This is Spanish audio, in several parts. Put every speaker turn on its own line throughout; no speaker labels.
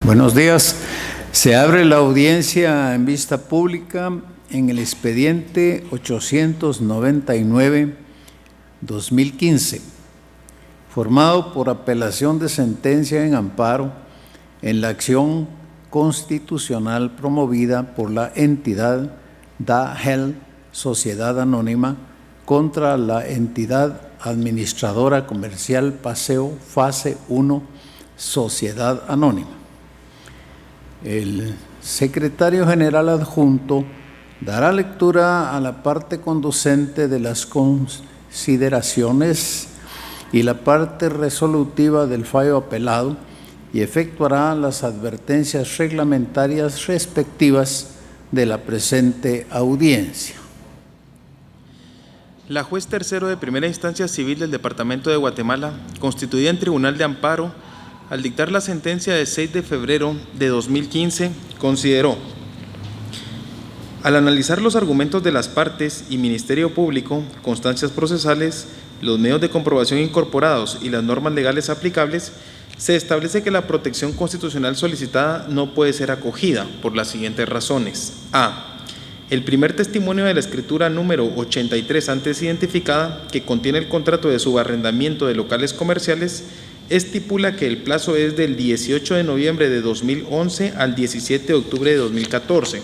Buenos días. Se abre la audiencia en vista pública en el expediente 899-2015, formado por apelación de sentencia en amparo en la acción constitucional promovida por la entidad DAHEL Sociedad Anónima contra la entidad administradora comercial Paseo Fase 1 Sociedad Anónima. El secretario general adjunto dará lectura a la parte conducente de las consideraciones y la parte resolutiva del fallo apelado y efectuará las advertencias reglamentarias respectivas de la presente audiencia.
La juez tercero de primera instancia civil del Departamento de Guatemala, constituida en Tribunal de Amparo, al dictar la sentencia de 6 de febrero de 2015, consideró: al analizar los argumentos de las partes y Ministerio Público, constancias procesales, los medios de comprobación incorporados y las normas legales aplicables, se establece que la protección constitucional solicitada no puede ser acogida por las siguientes razones. A. El primer testimonio de la escritura número 83 antes identificada, que contiene el contrato de subarrendamiento de locales comerciales, estipula que el plazo es del 18 de noviembre de 2011 al 17 de octubre de 2014,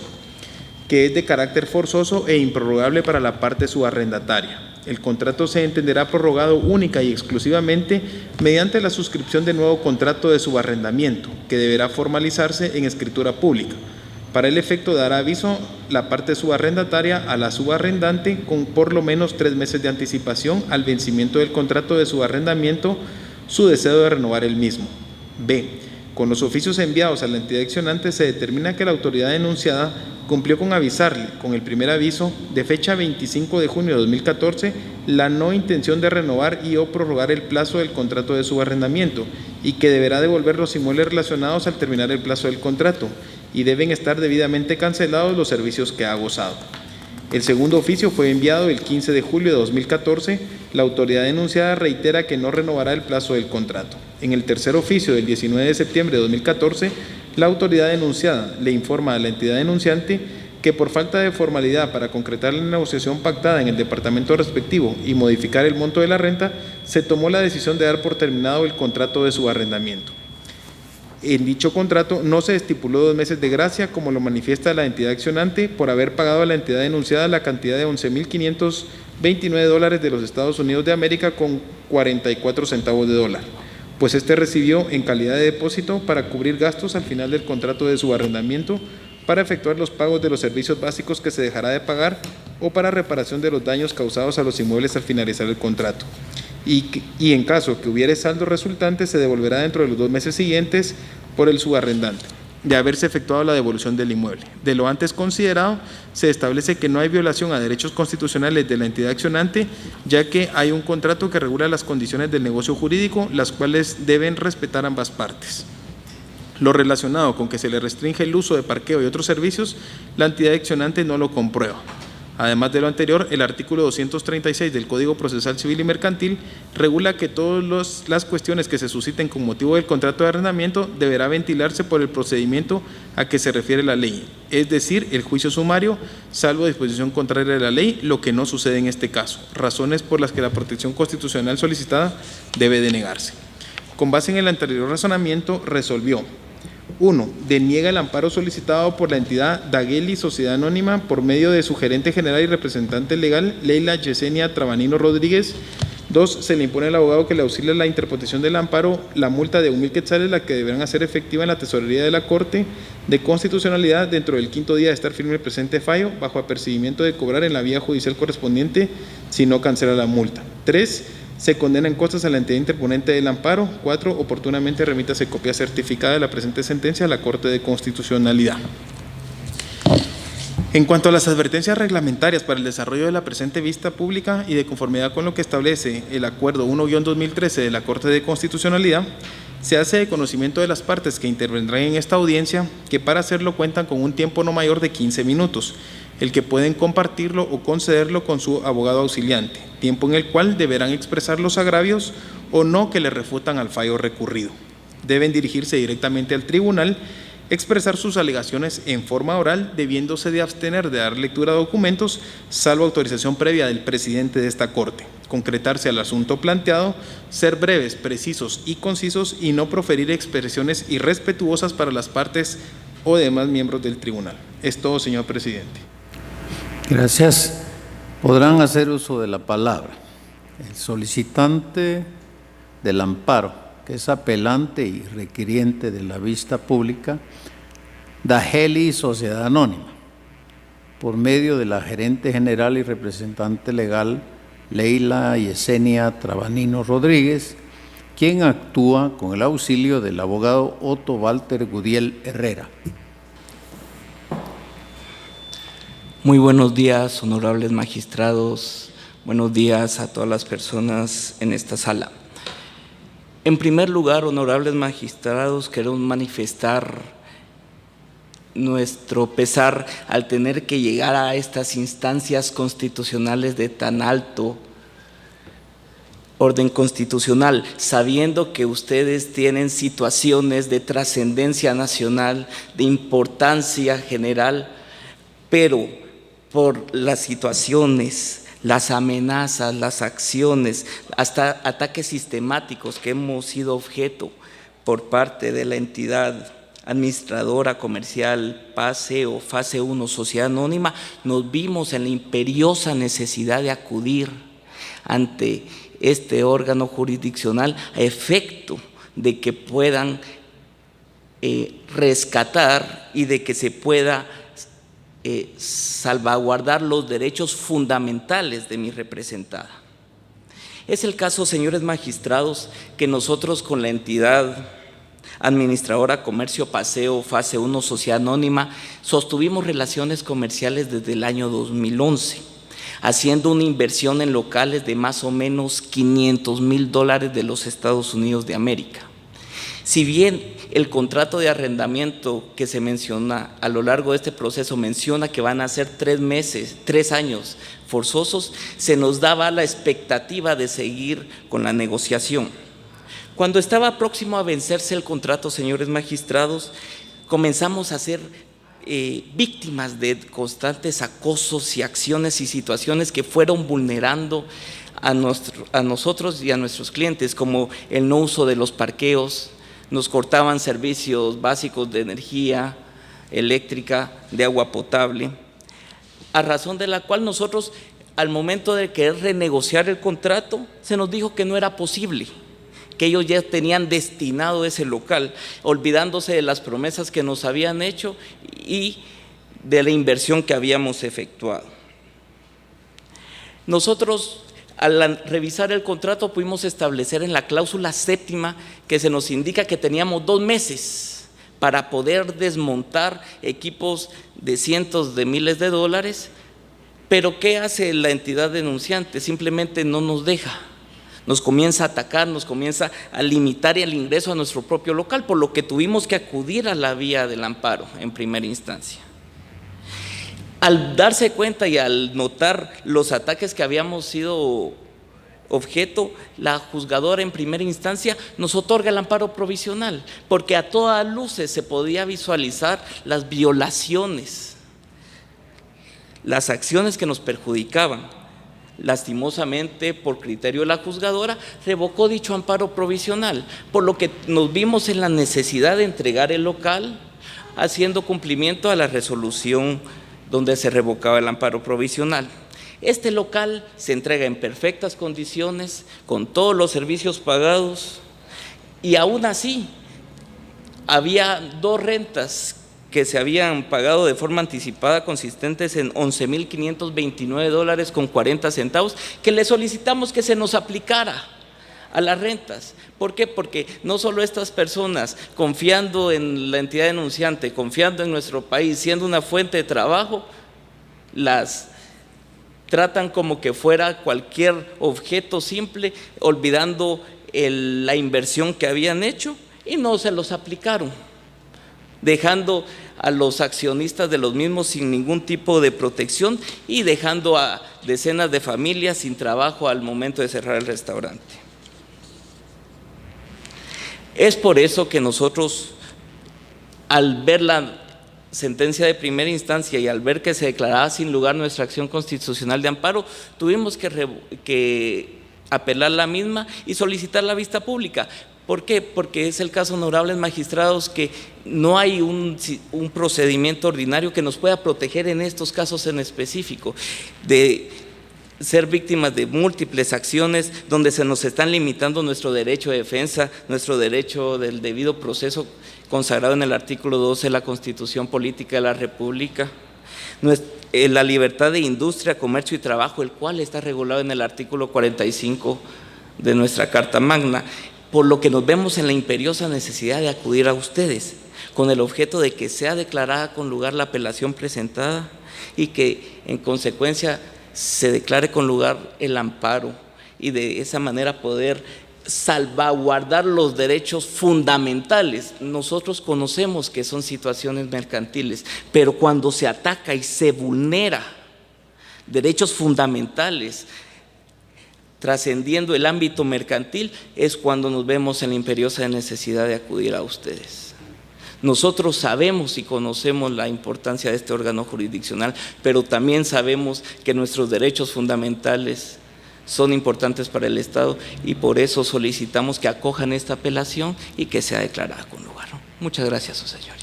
que es de carácter forzoso e improrrogable para la parte subarrendataria. El contrato se entenderá prorrogado única y exclusivamente mediante la suscripción de nuevo contrato de subarrendamiento, que deberá formalizarse en escritura pública. Para el efecto dará aviso la parte subarrendataria a la subarrendante con por lo menos 3 meses de anticipación al vencimiento del contrato de subarrendamiento su deseo de renovar el mismo. B. Con los oficios enviados a la entidad accionante se determina que la autoridad denunciada cumplió con avisarle, con el primer aviso de fecha 25 de junio de 2014, la no intención de renovar y o prorrogar el plazo del contrato de subarrendamiento y que deberá devolver los inmuebles relacionados al terminar el plazo del contrato y deben estar debidamente cancelados los servicios que ha gozado. El segundo oficio fue enviado el 15 de julio de 2014. La autoridad denunciada reitera que no renovará el plazo del contrato. En el tercer oficio del 19 de septiembre de 2014, la autoridad denunciada le informa a la entidad denunciante que por falta de formalidad para concretar la negociación pactada en el departamento respectivo y modificar el monto de la renta, se tomó la decisión de dar por terminado el contrato de subarrendamiento. En dicho contrato no se estipuló 2 meses de gracia, como lo manifiesta la entidad accionante, por haber pagado a la entidad denunciada la cantidad de $11.529 de los Estados Unidos de América con 44 centavos de dólar, pues este recibió en calidad de depósito para cubrir gastos al final del contrato de subarrendamiento, para efectuar los pagos de los servicios básicos que se dejará de pagar o para reparación de los daños causados a los inmuebles al finalizar el contrato. Y en caso que hubiere saldo resultante, se devolverá dentro de los 2 meses siguientes por el subarrendante, de haberse efectuado la devolución del inmueble. De lo antes considerado, se establece que no hay violación a derechos constitucionales de la entidad accionante, ya que hay un contrato que regula las condiciones del negocio jurídico, las cuales deben respetar ambas partes. Lo relacionado con que se le restringe el uso de parqueo y otros servicios, la entidad accionante no lo comprueba. Además de lo anterior, el artículo 236 del Código Procesal Civil y Mercantil regula que todas las cuestiones que se susciten con motivo del contrato de arrendamiento deberá ventilarse por el procedimiento a que se refiere la ley, es decir, el juicio sumario, salvo disposición contraria de la ley, lo que no sucede en este caso, razones por las que la protección constitucional solicitada debe denegarse. Con base en el anterior razonamiento, resolvió: 1. Deniega el amparo solicitado por la entidad DAHEL Sociedad Anónima por medio de su gerente general y representante legal, Leila Yesenia Trabanino Rodríguez. 2. Se le impone al abogado que le auxilie la interposición del amparo la multa de 1,000 quetzales, la que deberán hacer efectiva en la tesorería de la Corte de Constitucionalidad dentro del 5º día de estar firme el presente fallo, bajo apercibimiento de cobrar en la vía judicial correspondiente si no cancela la multa. 3. Se condena en costas a la entidad interponente del amparo. 4. Oportunamente remítase copia certificada de la presente sentencia a la Corte de Constitucionalidad. En cuanto a las advertencias reglamentarias para el desarrollo de la presente vista pública y de conformidad con lo que establece el Acuerdo 1-2013 de la Corte de Constitucionalidad, se hace de conocimiento de las partes que intervendrán en esta audiencia que para hacerlo cuentan con un tiempo no mayor de 15 minutos, el que pueden compartirlo o concederlo con su abogado auxiliante, tiempo en el cual deberán expresar los agravios o no que le refutan al fallo recurrido. deben dirigirse directamente al tribunal, expresar sus alegaciones en forma oral, debiéndose de abstener de dar lectura a documentos, salvo autorización previa del presidente de esta Corte, concretarse al asunto planteado, ser breves, precisos y concisos y no proferir expresiones irrespetuosas para las partes o demás miembros del tribunal. Es todo, señor presidente.
Gracias. Podrán hacer uso de la palabra el solicitante del amparo, que es apelante y requiriente de la vista pública, Dajeli Sociedad Anónima, por medio de la gerente general y representante legal Leila Yesenia Trabanino Rodríguez, quien actúa con el auxilio del abogado Otto Walter Gudiel Herrera.
Muy buenos días, honorables magistrados, buenos días a todas las personas en esta sala. En primer lugar, honorables magistrados, queremos manifestar nuestro pesar al tener que llegar a estas instancias constitucionales de tan alto orden constitucional, sabiendo que ustedes tienen situaciones de trascendencia nacional, de importancia general, pero por las situaciones, las amenazas, las acciones, hasta ataques sistemáticos que hemos sido objeto por parte de la entidad administradora comercial PASE o Fase 1 Sociedad Anónima, nos vimos en la imperiosa necesidad de acudir ante este órgano jurisdiccional a efecto de que puedan rescatar y de que se pueda salvaguardar los derechos fundamentales de mi representada. Es el caso, señores magistrados, que nosotros con la entidad administradora Comercio Paseo Fase 1 Sociedad Anónima sostuvimos relaciones comerciales desde el año 2011, haciendo una inversión en locales de más o menos $500,000 de los Estados Unidos de América. Si bien el contrato de arrendamiento que se menciona a lo largo de este proceso menciona que van a ser 3 años forzosos, se nos daba la expectativa de seguir con la negociación. Cuando estaba próximo a vencerse el contrato, señores magistrados, comenzamos a ser víctimas de constantes acosos y acciones y situaciones que fueron vulnerando a nosotros y a nuestros clientes, como el no uso de los parqueos. Nos cortaban servicios básicos de energía eléctrica, de agua potable, a razón de la cual nosotros, al momento de querer renegociar el contrato, se nos dijo que no era posible, que ellos ya tenían destinado ese local, olvidándose de las promesas que nos habían hecho y de la inversión que habíamos efectuado. Nosotros, al revisar el contrato, pudimos establecer en la cláusula séptima que se nos indica que teníamos 2 meses para poder desmontar equipos de cientos de miles de dólares, pero ¿qué hace la entidad denunciante? Simplemente no nos deja, nos comienza a atacar, nos comienza a limitar el ingreso a nuestro propio local, por lo que tuvimos que acudir a la vía del amparo en primera instancia. Al darse cuenta y al notar los ataques que habíamos sido objeto, la juzgadora en primera instancia nos otorga el amparo provisional, porque a todas luces se podía visualizar las violaciones, las acciones que nos perjudicaban. Lastimosamente, por criterio de la juzgadora, revocó dicho amparo provisional, por lo que nos vimos en la necesidad de entregar el local, haciendo cumplimiento a la resolución donde se revocaba el amparo provisional. Este local se entrega en perfectas condiciones, con todos los servicios pagados, y aún así había 2 rentas que se habían pagado de forma anticipada consistentes en $11,529.40, que le solicitamos que se nos aplicara a las rentas. ¿Por qué? Porque no solo estas personas, confiando en la entidad denunciante, confiando en nuestro país, siendo una fuente de trabajo, las tratan como que fuera cualquier objeto simple, olvidando la inversión que habían hecho, y no se los aplicaron, dejando a los accionistas de los mismos sin ningún tipo de protección y dejando a decenas de familias sin trabajo al momento de cerrar el restaurante. Es por eso que nosotros, al ver la sentencia de primera instancia y al ver que se declaraba sin lugar nuestra acción constitucional de amparo, tuvimos que apelar la misma y solicitar la vista pública. ¿Por qué? Porque es el caso, honorables magistrados, que no hay un procedimiento ordinario que nos pueda proteger en estos casos en específico, de ser víctimas de múltiples acciones donde se nos están limitando nuestro derecho de defensa, nuestro derecho del debido proceso consagrado en el artículo 12 de la Constitución Política de la República, la libertad de industria, comercio y trabajo, el cual está regulado en el artículo 45 de nuestra Carta Magna, por lo que nos vemos en la imperiosa necesidad de acudir a ustedes, con el objeto de que sea declarada con lugar la apelación presentada y que en consecuencia se declare con lugar el amparo y de esa manera poder salvaguardar los derechos fundamentales. Nosotros conocemos que son situaciones mercantiles, pero cuando se ataca y se vulnera derechos fundamentales trascendiendo el ámbito mercantil, es cuando nos vemos en la imperiosa necesidad de acudir a ustedes. Nosotros sabemos y conocemos la importancia de este órgano jurisdiccional, pero también sabemos que nuestros derechos fundamentales son importantes para el Estado y por eso solicitamos que acojan esta apelación y que sea declarada con lugar. Muchas gracias, su señoría.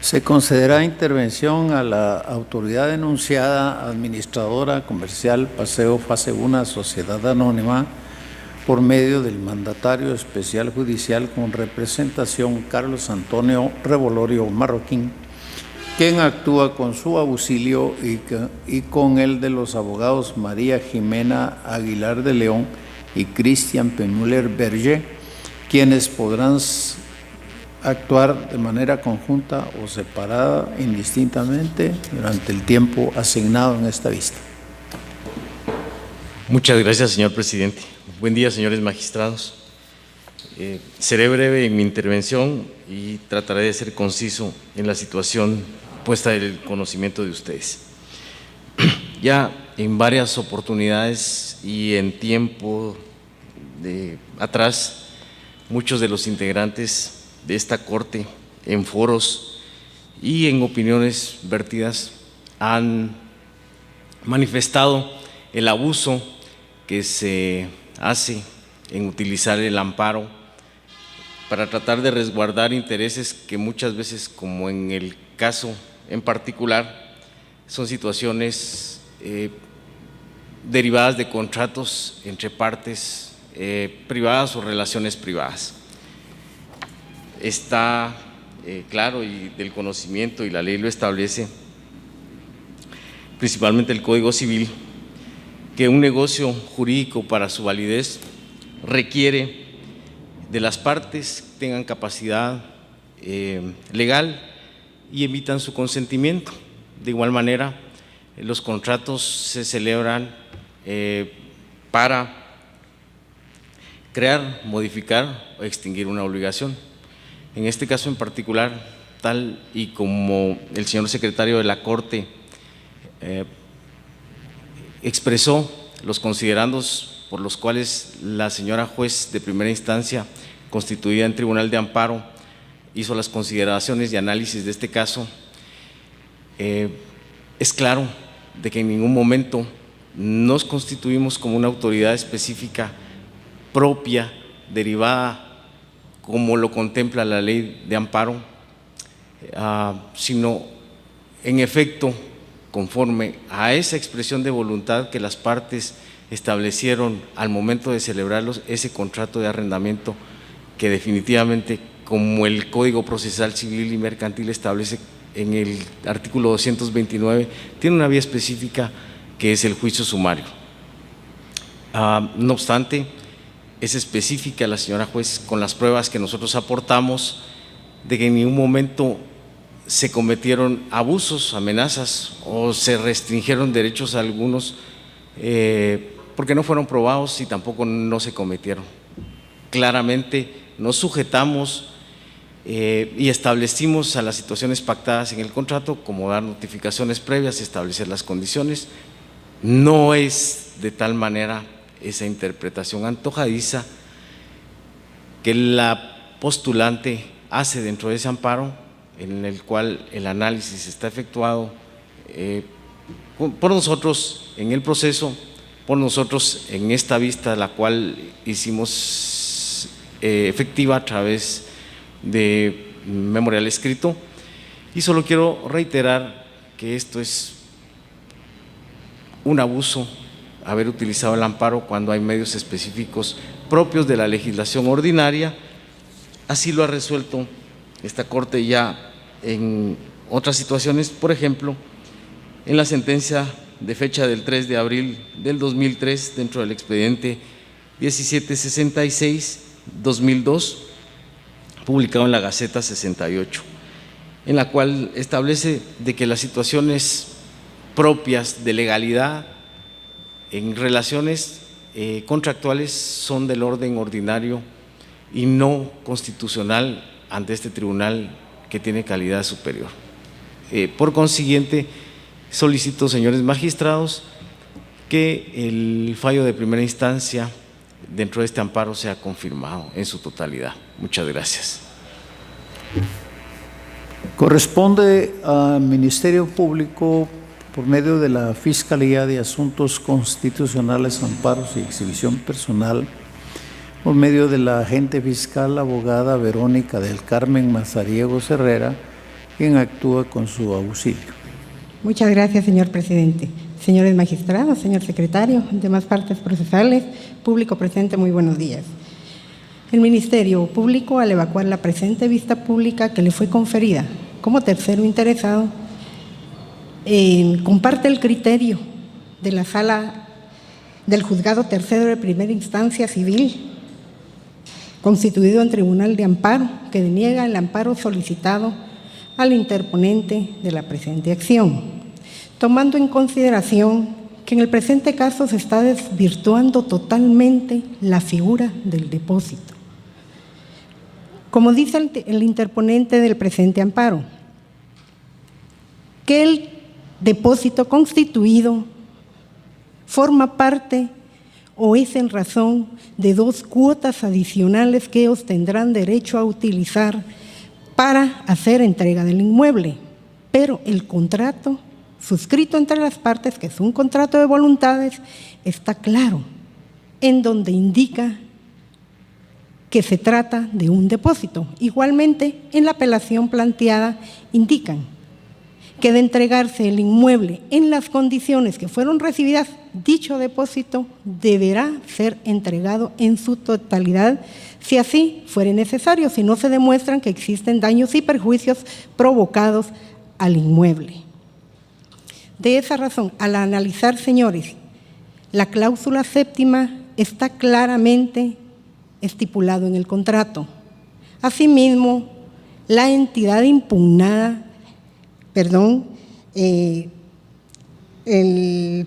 Se concederá intervención a la autoridad denunciada, administradora comercial Paseo Fase 1, Sociedad Anónima, por medio del mandatario especial judicial con representación Carlos Antonio Revolorio Marroquín, quien actúa con su auxilio y con el de los abogados María Jimena Aguilar de León y Cristian Pemuller Berger, quienes podrán actuar de manera conjunta o separada indistintamente durante el tiempo asignado en esta vista.
Muchas gracias, señor presidente. Buen día, señores magistrados. Seré breve en mi intervención y trataré de ser conciso en la situación puesta del conocimiento de ustedes. Ya en varias oportunidades y en tiempo atrás, muchos de los integrantes de esta Corte, en foros y en opiniones vertidas, han manifestado el abuso que se hace en utilizar el amparo para tratar de resguardar intereses que muchas veces, como en el caso en particular, son situaciones derivadas de contratos entre partes privadas o relaciones privadas. Está claro y del conocimiento, y la ley lo establece, principalmente el Código Civil, que un negocio jurídico para su validez requiere de las partes que tengan capacidad legal y emitan su consentimiento. De igual manera, los contratos se celebran para crear, modificar o extinguir una obligación. En este caso en particular, tal y como el señor secretario de la Corte expresó los considerandos por los cuales la señora juez de primera instancia, constituida en Tribunal de Amparo, hizo las consideraciones y análisis de este caso, es claro de que en ningún momento nos constituimos como una autoridad específica propia, derivada como lo contempla la ley de amparo, sino en efecto conforme a esa expresión de voluntad que las partes establecieron al momento de celebrarlos, ese contrato de arrendamiento que definitivamente, como el Código Procesal Civil y Mercantil establece en el artículo 229, tiene una vía específica que es el juicio sumario. No obstante, es específica la señora juez con las pruebas que nosotros aportamos de que en ningún momento se cometieron abusos, amenazas o se restringieron derechos a algunos porque no fueron probados y tampoco no se cometieron. Claramente nos sujetamos y establecimos a las situaciones pactadas en el contrato, como dar notificaciones previas y establecer las condiciones. No es de tal manera esa interpretación antojadiza que la postulante hace dentro de ese amparo, en el cual el análisis está efectuado por nosotros en el proceso, por nosotros en esta vista, la cual hicimos efectiva a través de memorial escrito. Y solo quiero reiterar que esto es un abuso haber utilizado el amparo cuando hay medios específicos propios de la legislación ordinaria. Así lo ha resuelto esta Corte ya en otras situaciones, por ejemplo, en la sentencia de fecha del 3 de abril del 2003 dentro del expediente 1766-2002, publicado en la Gaceta 68, en la cual establece de que las situaciones propias de legalidad en relaciones contractuales son del orden ordinario y no constitucional ante este tribunal que tiene calidad superior. Por consiguiente, solicito, señores magistrados, que el fallo de primera instancia dentro de este amparo sea confirmado en su totalidad. Muchas gracias.
Corresponde al Ministerio Público, por medio de la Fiscalía de Asuntos Constitucionales, Amparos y Exhibición Personal, por medio de la agente fiscal abogada Verónica del Carmen Mazariegos Herrera, quien actúa con su auxilio.
Muchas gracias, señor presidente. Señores magistrados, señor secretario, demás partes procesales, público presente, muy buenos días. El Ministerio Público, al evacuar la presente vista pública que le fue conferida como tercero interesado, comparte el criterio de la Sala del Juzgado Tercero de Primera Instancia Civil, constituido en Tribunal de Amparo, que deniega el amparo solicitado al interponente de la presente acción, tomando en consideración que en el presente caso se está desvirtuando totalmente la figura del depósito. Como dice el interponente del presente amparo, que el depósito constituido forma parte o es en razón de 2 cuotas adicionales que ellos tendrán derecho a utilizar para hacer entrega del inmueble, pero el contrato suscrito entre las partes, que es un contrato de voluntades, está claro, en donde indica que se trata de un depósito. Igualmente, en la apelación planteada indican que de entregarse el inmueble en las condiciones que fueron recibidas, dicho depósito deberá ser entregado en su totalidad, si así fuere necesario, si no se demuestran que existen daños y perjuicios provocados al inmueble. De esa razón, al analizar, señores, la cláusula séptima está claramente estipulado en el contrato. Asimismo, la entidad impugnada,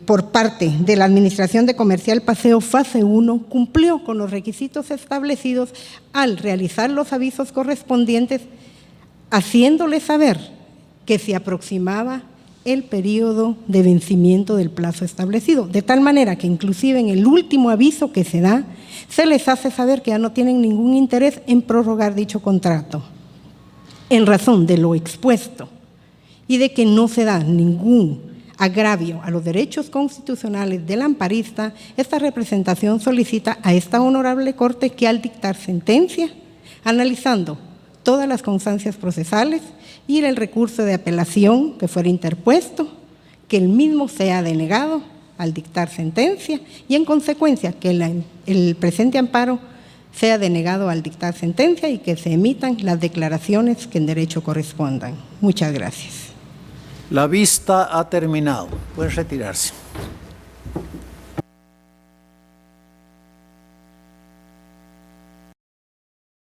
por parte de la Administración de Comercial Paseo Fase 1, cumplió con los requisitos establecidos al realizar los avisos correspondientes, haciéndole saber que se aproximaba el periodo de vencimiento del plazo establecido, de tal manera que inclusive en el último aviso que se da, se les hace saber que ya no tienen ningún interés en prorrogar dicho contrato. En razón de lo expuesto y de que no se da ningún agravio a los derechos constitucionales del amparista, esta representación solicita a esta honorable Corte que al dictar sentencia, analizando todas las constancias procesales y el recurso de apelación que fuera interpuesto, que el mismo sea denegado al dictar sentencia y en consecuencia que el presente amparo sea denegado al dictar sentencia y que se emitan las declaraciones que en derecho correspondan. Muchas gracias.
La vista ha terminado. Pueden retirarse.